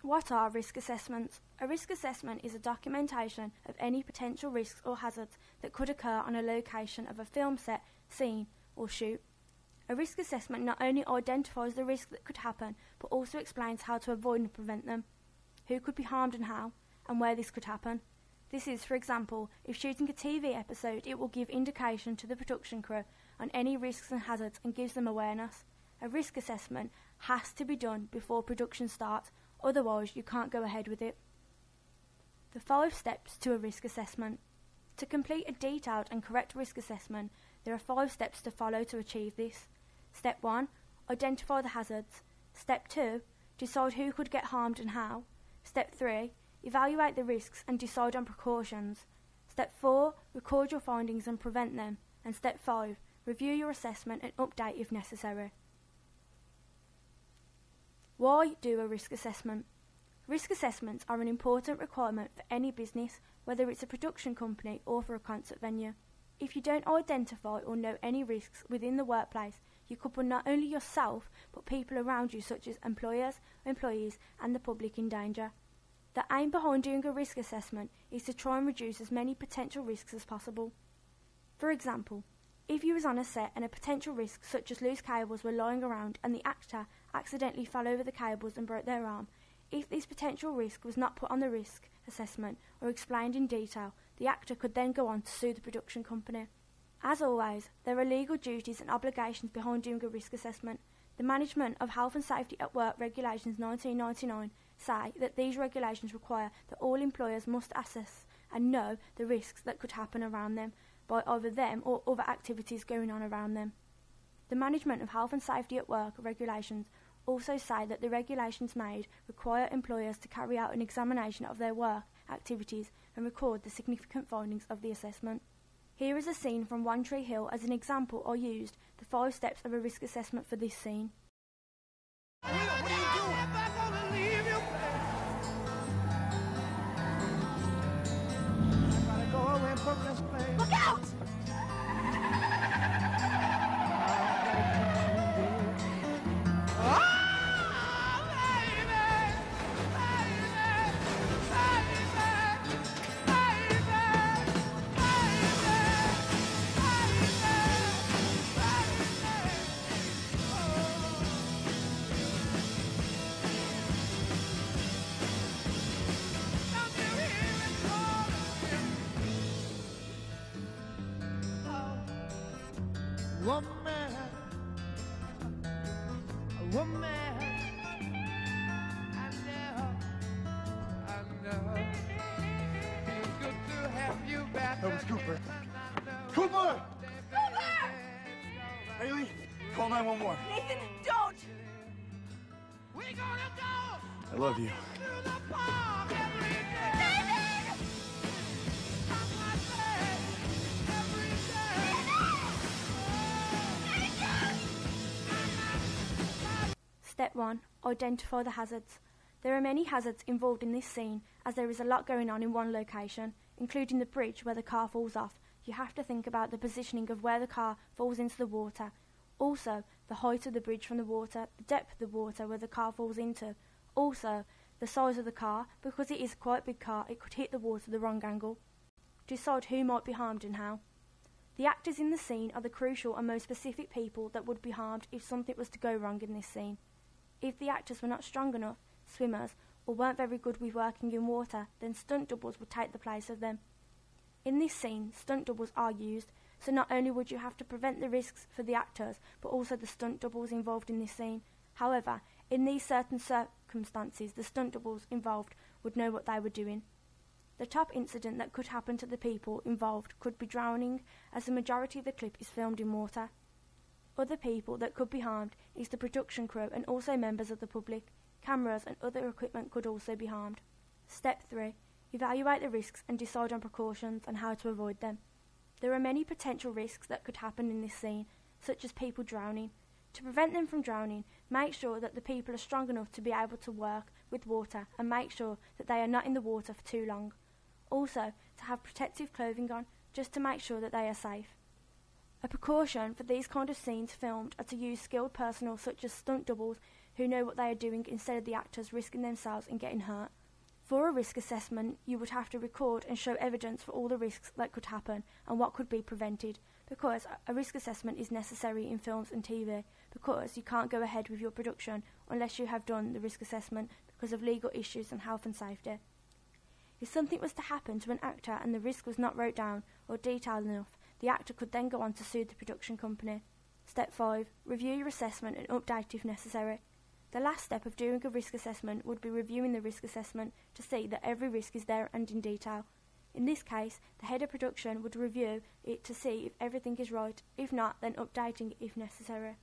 What are risk assessments? A risk assessment is a documentation of any potential risks or hazards that could occur on a location of a film set, scene or shoot. A risk assessment not only identifies the risk that could happen, but also explains how to avoid and prevent them, who could be harmed and how, and where this could happen. This is, for example, if shooting a TV episode, it will give indication to the production crew on any risks and hazards and gives them awareness. A risk assessment has to be done before production starts, otherwise you can't go ahead with it. The 5 steps to a risk assessment. To complete a detailed and correct risk assessment, there are 5 steps to follow to achieve this. Step 1. Identify the hazards. Step 2. Decide who could get harmed and how. Step 3. Evaluate the risks and decide on precautions. Step 4. Record your findings and prevent them. And Step 5. Review your assessment and update if necessary. Why do a risk assessment? Risk assessments are an important requirement for any business, whether it's a production company or for a concert venue. If you don't identify or know any risks within the workplace, you could put not only yourself but people around you such as employers, employees and the public in danger. The aim behind doing a risk assessment is to try and reduce as many potential risks as possible. For example, if you was on a set and a potential risk such as loose cables were lying around and the actor accidentally fell over the cables and broke their arm, if this potential risk was not put on the risk assessment or explained in detail, the actor could then go on to sue the production company. As always, there are legal duties and obligations behind doing a risk assessment. The Management of Health and Safety at Work Regulations 1999 say that these regulations require that all employers must assess and know the risks that could happen around them by either them or other activities going on around them. The Management of Health and Safety at Work regulations also say that the regulations made require employers to carry out an examination of their work activities and record the significant findings of the assessment. Here is a scene from One Tree Hill. As an example, I used the 5 steps of a risk assessment for this scene. What are you doing? I'm not gonna leave you. I gotta go away and book this place. Look out! Woman, I know, feels good to have you back. That was Cooper. Cooper! Haley, call 911. Nathan, don't! We're gonna go. I love you. To the park every day. Step 1. Identify the hazards. There are many hazards involved in this scene as there is a lot going on in one location, including the bridge where the car falls off. You have to think about the positioning of where the car falls into the water. Also, the height of the bridge from the water, the depth of the water where the car falls into. Also, the size of the car, because it is quite a big car, it could hit the water the wrong angle. Decide who might be harmed and how. The actors in the scene are the crucial and most specific people that would be harmed if something was to go wrong in this scene. If the actors were not strong enough, swimmers, or weren't very good with working in water, then stunt doubles would take the place of them. In this scene, stunt doubles are used, so not only would you have to prevent the risks for the actors, but also the stunt doubles involved in this scene. However, in these certain circumstances, the stunt doubles involved would know what they were doing. The top incident that could happen to the people involved could be drowning, as the majority of the clip is filmed in water. Other people that could be harmed is the production crew and also members of the public. Cameras and other equipment could also be harmed. Step 3. Evaluate the risks and decide on precautions and how to avoid them. There are many potential risks that could happen in this scene, such as people drowning. To prevent them from drowning, make sure that the people are strong enough to be able to work with water and make sure that they are not in the water for too long. Also, to have protective clothing on, just to make sure that they are safe. A precaution for these kind of scenes filmed are to use skilled personnel such as stunt doubles who know what they are doing instead of the actors risking themselves and getting hurt. For a risk assessment, you would have to record and show evidence for all the risks that could happen and what could be prevented, because a risk assessment is necessary in films and TV, because you can't go ahead with your production unless you have done the risk assessment because of legal issues and health and safety. If something was to happen to an actor and the risk was not wrote down or detailed enough, the actor could then go on to sue the production company. Step 5. Review your assessment and update if necessary. The last step of doing a risk assessment would be reviewing the risk assessment to see that every risk is there and in detail. In this case, the head of production would review it to see if everything is right. If not, then updating it if necessary.